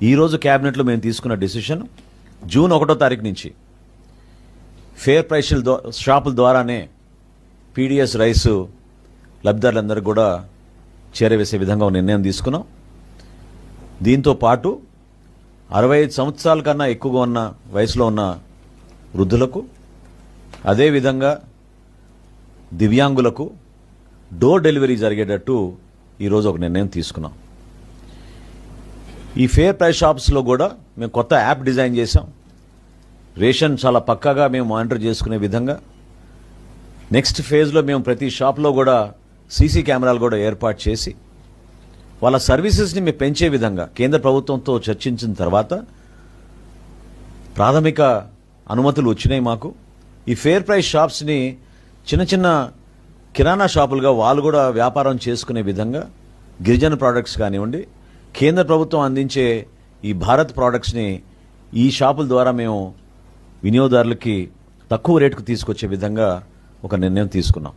ఈరోజు క్యాబినెట్లో మేము తీసుకున్న డిసిషన్ జూన్ 1వ తారీఖు నుంచి ఫేర్ ప్రైస్ షాపుల ద్వారానే పీడిఎస్ రైస్ లబ్ధిదారులందరూ కూడా చేరవేసే విధంగా ఒక నిర్ణయం తీసుకున్నాం. దీంతో పాటు 65 సంవత్సరాల కన్నా ఎక్కువగా ఉన్న వయసులో ఉన్న వృద్ధులకు, అదేవిధంగా దివ్యాంగులకు డోర్ డెలివరీ జరిగేటట్టు ఈరోజు ఒక నిర్ణయం తీసుకున్నాం. ఈ ఫేర్ ప్రైస్ షాప్స్లో కూడా మేము కొత్త యాప్ డిజైన్ చేశాం. రేషన్ చాలా పక్కాగా మేము మానిటర్ చేసుకునే విధంగా నెక్స్ట్ ఫేజ్లో మేము ప్రతి షాప్లో కూడా సీసీ కెమెరాలు కూడా ఏర్పాటు చేసి వాళ్ళ సర్వీసెస్ని మేము పెంచే విధంగా కేంద్ర ప్రభుత్వంతో చర్చించిన తర్వాత ప్రాథమిక అనుమతులు వచ్చినాయి మాకు. ఈ ఫేర్ ప్రైస్ షాప్స్ని చిన్న చిన్న కిరాణా షాపులుగా వాళ్ళు కూడా వ్యాపారం చేసుకునే విధంగా గిరిజన ప్రోడక్ట్స్ కానివ్వండి, కేంద్ర ప్రభుత్వం అందించే ఈ భారత్ ప్రోడక్ట్స్ని ఈ షాపుల ద్వారా మేము వినియోగదారులకి తక్కువ రేటుకు తీసుకొచ్చే విధంగా ఒక నిర్ణయం తీసుకున్నాం.